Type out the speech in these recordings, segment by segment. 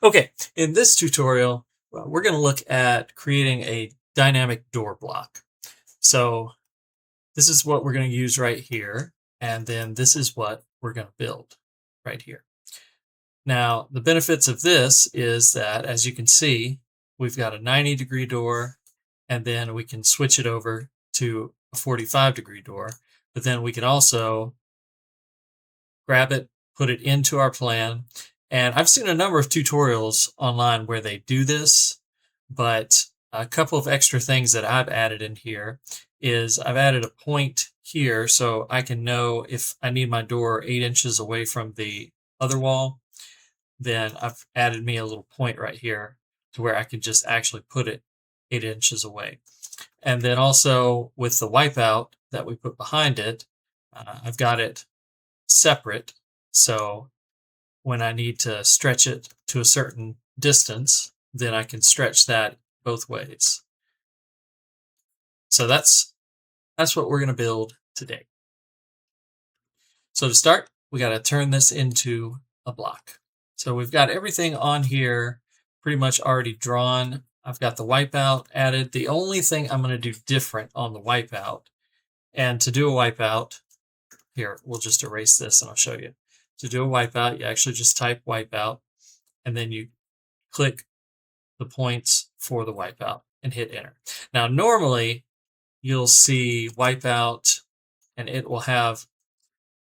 Okay, in this tutorial, we're going to look at creating a dynamic door block. So this is what we're going to use right here, and then this is what we're going to build right here. Now, the benefits of this is that, as you can see, we've got a 90-degree door, and then we can switch it over to a 45-degree door, but then we can also grab it, put it into our plan. And I've seen a number of tutorials online where they do this, but a couple of extra things that I've added in here is I've added a point here so I can know if I need my door 8 inches away from the other wall, then I've added me a little point right here to where I can just actually put it 8 inches away. And then also with the wipeout that we put behind it, I've got it separate. So when I need to stretch it to a certain distance, then I can stretch that both ways. So that's what we're going to build today. So to start, we got to turn this into a block. So we've got everything on here pretty much already drawn. I've got the wipeout added. The only thing I'm going to do different on the wipeout, and to do a wipeout, here, we'll just erase this and I'll show you. To do a wipeout, you actually just type wipeout, and then you click the points for the wipeout and hit enter. Now, normally you'll see wipeout and it will have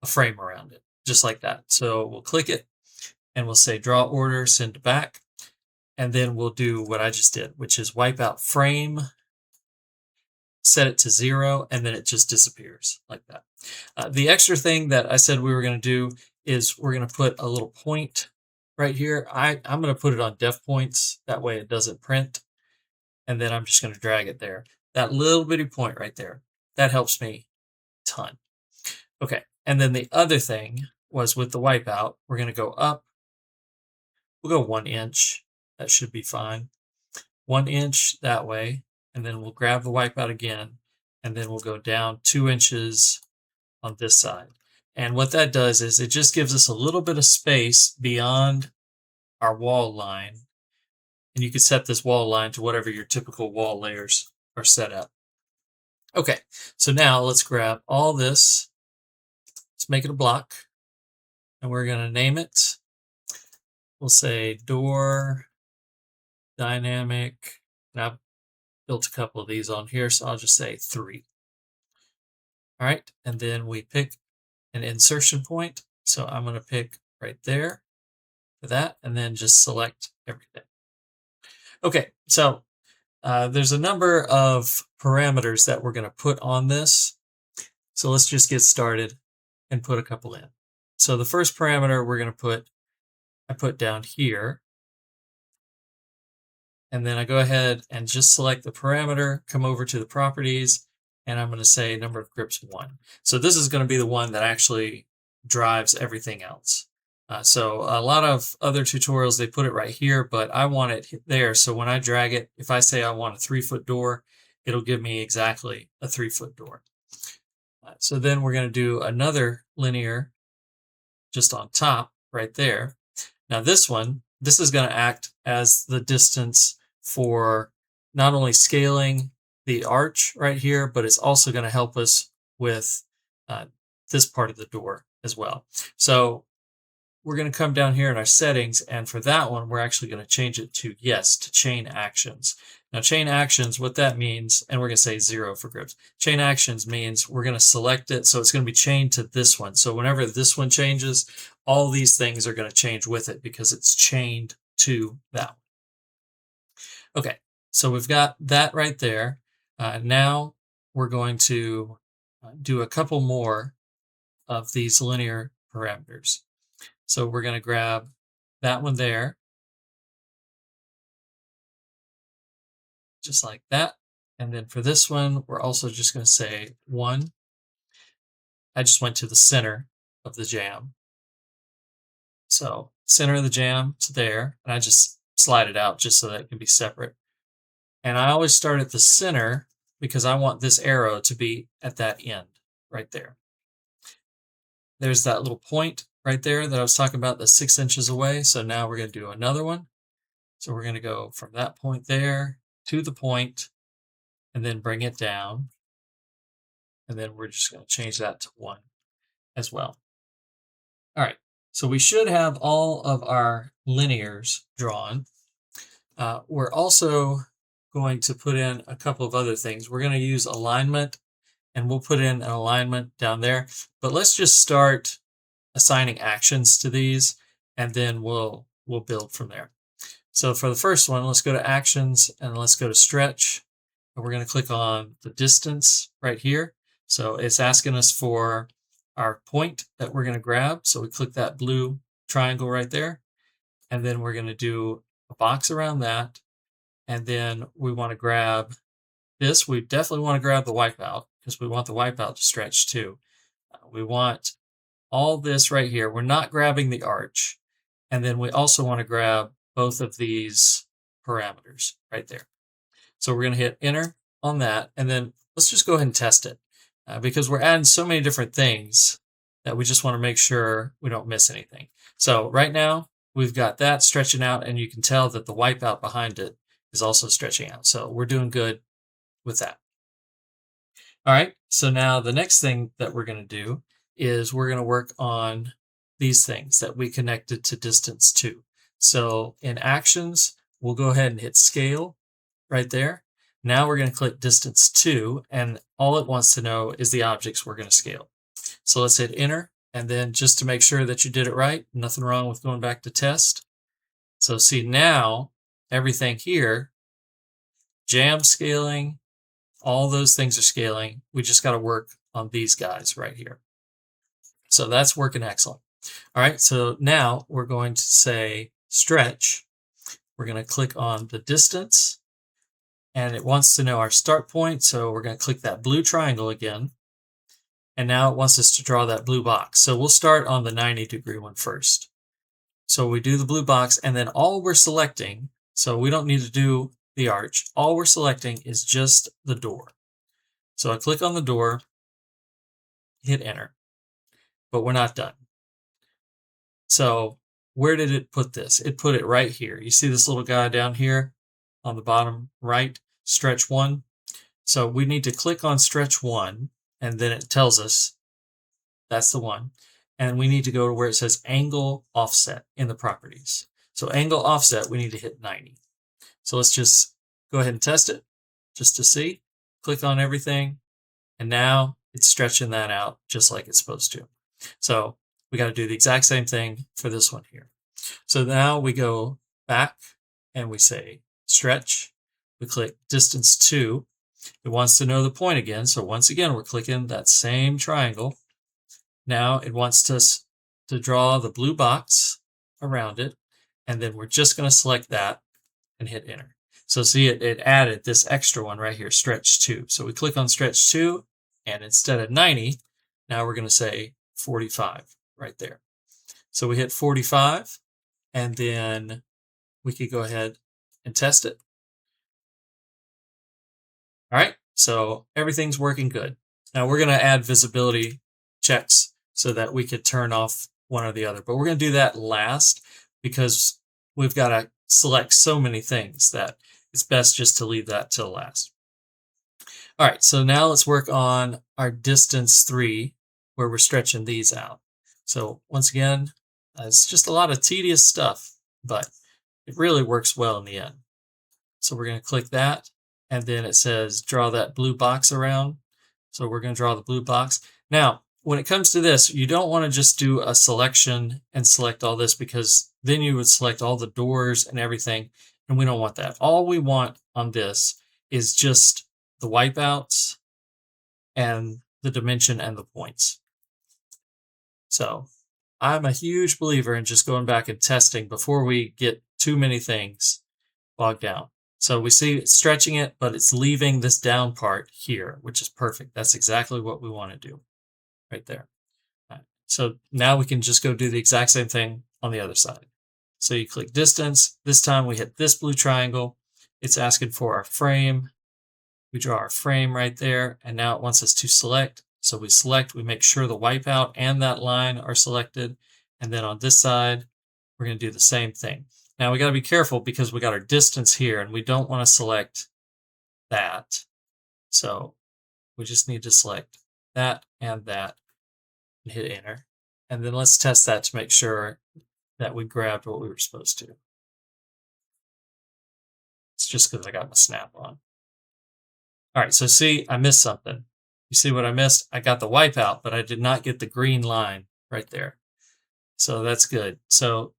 a frame around it, just like that. So we'll click it and we'll say draw order, send to back. And then we'll do what I just did, which is wipeout frame, set it to 0, and then it just disappears like that. The extra thing that I said we were going to do is we're going to put a little point right here. I'm going to put it on def points. That way it doesn't print. And then I'm just going to drag it there. That little bitty point right there. That helps me a ton. Okay. And then the other thing was with the wipeout, we're going to go up. We'll go 1 inch. That should be fine. 1 inch that way. And then we'll grab the wipeout again. And then we'll go down 2 inches on this side. And what that does is it just gives us a little bit of space beyond our wall line. And you can set this wall line to whatever your typical wall layers are set at. Okay, so now let's grab all this. Let's make it a block. And we're going to name it. We'll say door dynamic. And I've built a couple of these on here, so I'll just say 3. All right, and then we pick an insertion point. So I'm going to pick right there for that, and then just select everything. Okay, so there's a number of parameters that we're going to put on this. So let's just get started and put a couple in. So the first parameter we're going to put, I put down here. And then I go ahead and just select the parameter, come over to the properties, and I'm going to say number of grips 1. So this is going to be the one that actually drives everything else. So a lot of other tutorials, they put it right here, but I want it there. So when I drag it, if I say I want a 3-foot door, it'll give me exactly a 3-foot door. So then we're going to do another linear just on top right there. Now this one, this is going to act as the distance for not only scaling the arch right here, but it's also going to help us with this part of the door as well. So we're going to come down here in our settings, and for that one, we're actually going to change it to yes, to chain actions. Now, chain actions, what that means, and we're going to say 0 for grips. Chain actions means we're going to select it, so it's going to be chained to this one. So whenever this one changes, all these things are going to change with it because it's chained to that one. Okay, so we've got that right there. Now we're going to do a couple more of these linear parameters. So we're going to grab that one there, just like that. And then for this one, we're also just going to say 1. I just went to the center of the jam. So center of the jam to there, and I just slide it out just so that it can be separate. And I always start at the center because I want this arrow to be at that end right there. There's that little point right there that I was talking about, that's 6 inches away. So now we're going to do another one. So we're going to go from that point there to the point and then bring it down. And then we're just going to change that to 1 as well. All right, so we should have all of our linears drawn. We're also going to put in a couple of other things. We're going to use alignment, and we'll put in an alignment down there. But let's just start assigning actions to these, and then we'll build from there. So for the first one, let's go to actions, and let's go to stretch. And we're going to click on the distance right here. So it's asking us for our point that we're going to grab. So we click that blue triangle right there. And then we're going to do a box around that. And then we want to grab this. We definitely want to grab the wipeout because we want the wipeout to stretch too. We want all this right here. We're not grabbing the arch. And then we also want to grab both of these parameters right there. So we're going to hit enter on that. And then let's just go ahead and test it because we're adding so many different things that we just want to make sure we don't miss anything. So right now we've got that stretching out, and you can tell that the wipeout behind it is also stretching out. So we're doing good with that. All right, so now the next thing that we're going to do is we're going to work on these things that we connected to distance to. So in actions, we'll go ahead and hit scale right there. Now we're going to click distance to, and all it wants to know is the objects we're going to scale. So let's hit enter, and then just to make sure that you did it right, nothing wrong with going back to test. So see now everything here, jam scaling, all those things are scaling. We just got to work on these guys right here. So that's working excellent. All right, so now we're going to say stretch. We're going to click on the distance, and it wants to know our start point. So we're going to click that blue triangle again. And now it wants us to draw that blue box. So we'll start on the 90-degree one first. So we do the blue box, and then all we're selecting, so we don't need to do the arch, all we're selecting is just the door. So I click on the door, hit enter, but we're not done. So where did it put this? It put it right here. You see this little guy down here on the bottom right, stretch 1. So we need to click on stretch 1, and then it tells us that's the one. And we need to go to where it says angle offset in the properties. So angle offset, we need to hit 90. So let's just go ahead and test it just to see. Click on everything, and now it's stretching that out just like it's supposed to. So we got to do the exact same thing for this one here. So now we go back and we say stretch. We click distance to. It wants to know the point again. So once again, we're clicking that same triangle. Now it wants us to draw the blue box around it. And then we're just going to select that and hit enter. So see, it added this extra one right here, stretch 2. So we click on stretch 2, and instead of 90, now we're going to say 45 right there. So we hit 45, and then we could go ahead and test it. All right, so everything's working good. Now we're going to add visibility checks so that we could turn off one or the other, but we're going to do that last because we've got to select so many things that it's best just to leave that till last. All right, so now let's work on our distance 3 where we're stretching these out. So once again, it's just a lot of tedious stuff, but it really works well in the end. So we're going to click that, and then it says draw that blue box around. So we're going to draw the blue box. Now, when it comes to this, you don't want to just do a selection and select all this because then you would select all the doors and everything, and we don't want that. All we want on this is just the wipeouts and the dimension and the points. So I'm a huge believer in just going back and testing before we get too many things bogged down. So we see it's stretching it, but it's leaving this down part here, which is perfect. That's exactly what we want to do right there. All right. So now we can just go do the exact same thing on the other side. So you click distance. This time we hit this blue triangle. It's asking for our frame. We draw our frame right there, and now it wants us to select. So we select, we make sure the wipeout and that line are selected. And then on this side, we're going to do the same thing. Now we got to be careful because we got our distance here and we don't want to select that. So we just need to select that and hit enter. And then let's test that to make sure that we grabbed what we were supposed to. It's just because I got my snap on. All right, so see, I missed something. You see what I missed? I got the wipeout, but I did not get the green line right there. So that's good. So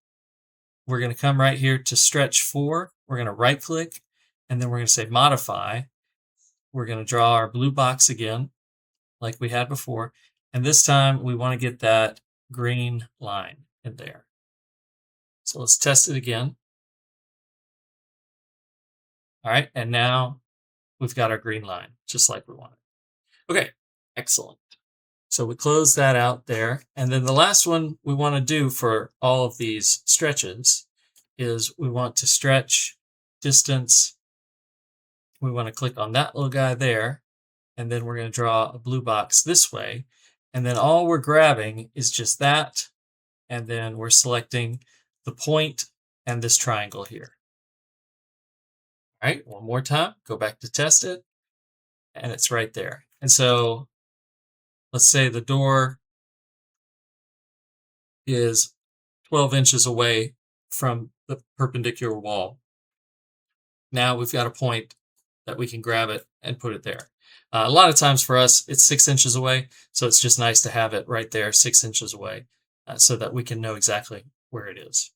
we're going to come right here to stretch 4. We're going to right click, and then we're going to say modify. We're going to draw our blue box again, like we had before. And this time we want to get that green line in there. So let's test it again. All right, and now we've got our green line, just like we wanted. Okay, excellent. So we close that out there. And then the last one we want to do for all of these stretches is we want to stretch distance. We want to click on that little guy there. And then we're going to draw a blue box this way. And then all we're grabbing is just that. And then we're selecting the point and this triangle here. All right, one more time, go back to test it. And it's right there. And so let's say the door is 12 inches away from the perpendicular wall. Now we've got a point that we can grab it and put it there. A lot of times for us, it's 6 inches away. So it's just nice to have it right there, 6 inches away, so that we can know exactly where it is.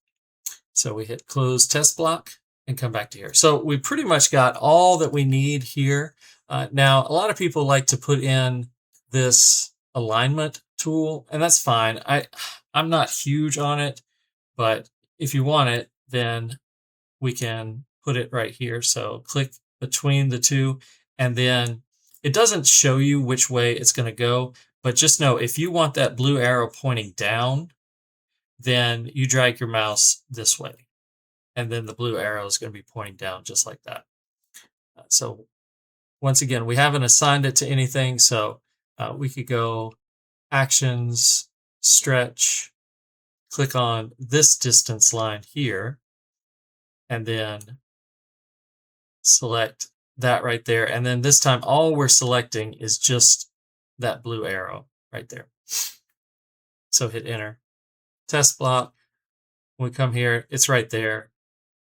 So we hit close test block and come back to here. So we pretty much got all that we need here. Now, a lot of people like to put in this alignment tool, and that's fine. I'm not huge on it, but if you want it, then we can put it right here. So click between the two, and then it doesn't show you which way it's going to go, but just know if you want that blue arrow pointing down, then you drag your mouse this way, and then the blue arrow is going to be pointing down just like that. So once again, we haven't assigned it to anything, so we could go actions, stretch, click on this distance line here, and then select that right there. And then this time, all we're selecting is just that blue arrow right there. So hit enter. Test block. When we come here, it's right there.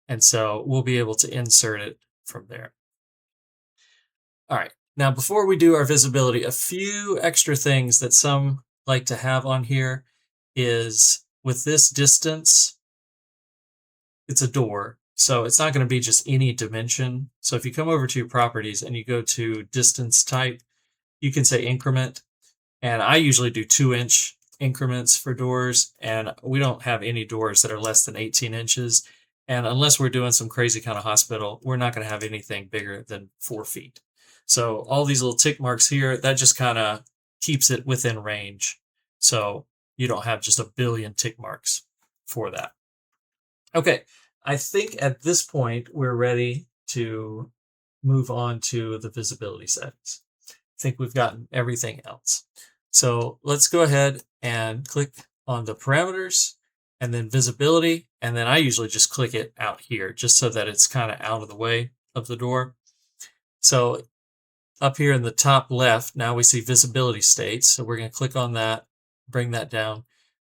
And so we'll be able to insert it from there. All right. Now, before we do our visibility, a few extra things that some like to have on here is with this distance, it's a door. So it's not going to be just any dimension. So if you come over to your properties and you go to distance type, you can say increment. And I usually do 2-inch increments for doors. And we don't have any doors that are less than 18 inches. And unless we're doing some crazy kind of hospital, we're not going to have anything bigger than 4 feet. So all these little tick marks here, that just kind of keeps it within range. So you don't have just a billion tick marks for that. Okay, I think at this point, we're ready to move on to the visibility settings. I think we've gotten everything else. So let's go ahead and click on the parameters and then visibility. And then I usually just click it out here just so that it's kind of out of the way of the door. So up here in the top left, now we see visibility states. So we're going to click on that, bring that down.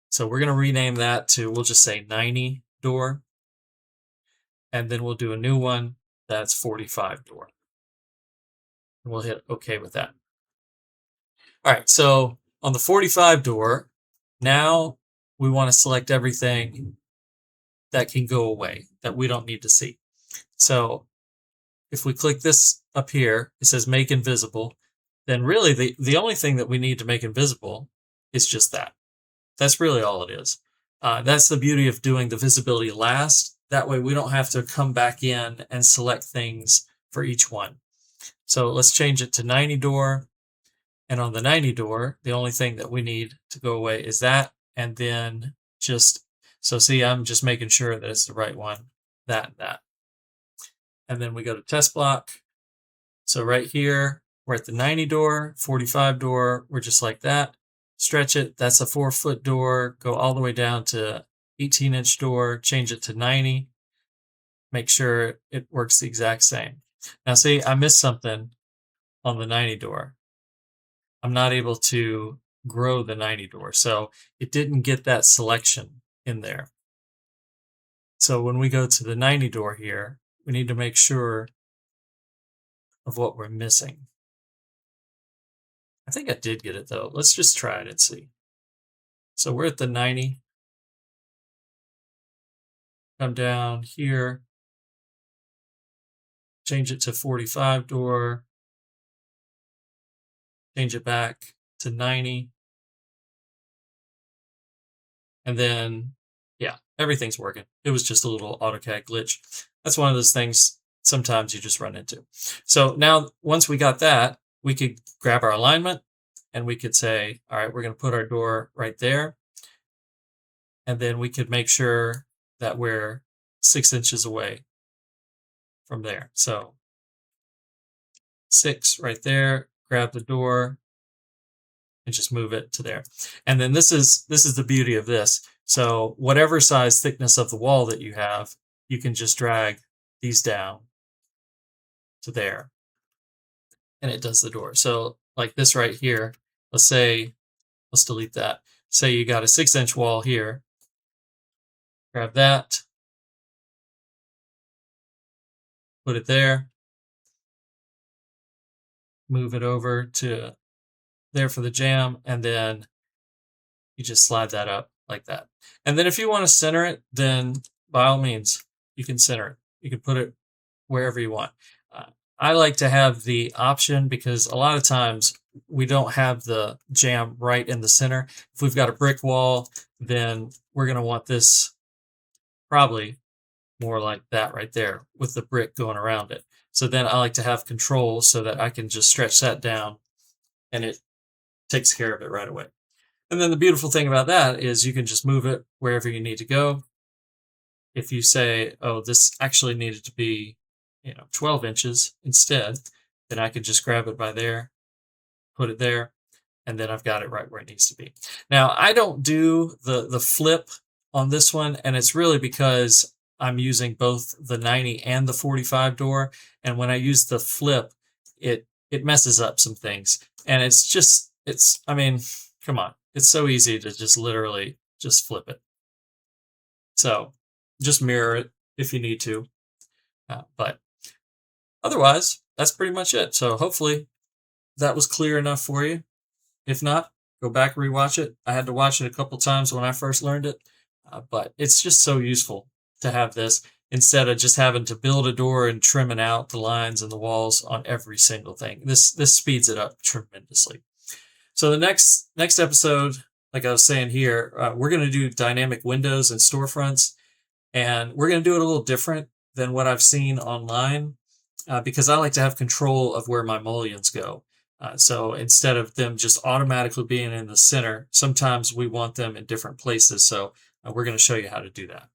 So we're going to rename that to, we'll just say 90 door. And then we'll do a new one that's 45 door. And we'll hit OK with that. All right, so on the 45 door, now we want to select everything that can go away, that we don't need to see. So if we click this up here, it says make invisible, then really the only thing that we need to make invisible is just that. That's really all it is. That's the beauty of doing the visibility last. That way we don't have to come back in and select things for each one. So let's change it to 90 door. And on the 90 door, the only thing that we need to go away is that. And then just, so see, I'm just making sure that it's the right one, that and that. And then we go to test block. So right here, we're at the 90 door, 45 door, we're just like that. Stretch it, that's a 4-foot door, go all the way down to 18-inch door, change it to 90. make sure it works the exact same. Now see, I missed something on the 90 door. I'm not able to grow the 90 door, so it didn't get that selection in there. So when we go to the 90 door here, we need to make sure of what we're missing. I think I did get it though. Let's just try it and see. So we're at the 90. Come down here, change it to 45 door, change it back to 90. And then, yeah, everything's working. It was just a little AutoCAD glitch. That's one of those things sometimes you just run into. So now, once we got that, we could grab our alignment and we could say, all right, we're going to put our door right there. And then we could make sure that we're 6 inches away from there. So 6 right there, grab the door and just move it to there. And then this is the beauty of this. So whatever size thickness of the wall that you have, you can just drag these down to there and it does the door. So like this right here, let's delete that. Say you got a 6-inch wall here, grab that, put it there, move it over to there for the jamb, and then you just slide that up like that. And then if you want to center it, then by all means, you can center it. You can put it wherever you want. I like to have the option because a lot of times we don't have the jamb right in the center. If we've got a brick wall, then we're going to want this probably more like that right there with the brick going around it. So then I like to have control so that I can just stretch that down and it takes care of it right away. And then the beautiful thing about that is you can just move it wherever you need to go. If you say, oh, this actually needed to be 12 inches instead, then I can just grab it by there, put it there, and then I've got it right where it needs to be. Now, I don't do the flip on this one, and it's really because I'm using both the 90 and the 45 door, and when I use the flip, it messes up some things. And I mean, come on. It's so easy to just literally just flip it. So just mirror it if you need to. But otherwise, that's pretty much it. So hopefully that was clear enough for you. If not, go back and rewatch it. I had to watch it a couple times when I first learned it, but it's just so useful to have this instead of just having to build a door and trimming out the lines and the walls on every single thing. This speeds it up tremendously. So the next episode, like I was saying here, we're going to do dynamic windows and storefronts, and we're going to do it a little different than what I've seen online because I like to have control of where my mullions go. So instead of them just automatically being in the center, sometimes we want them in different places. So we're going to show you how to do that.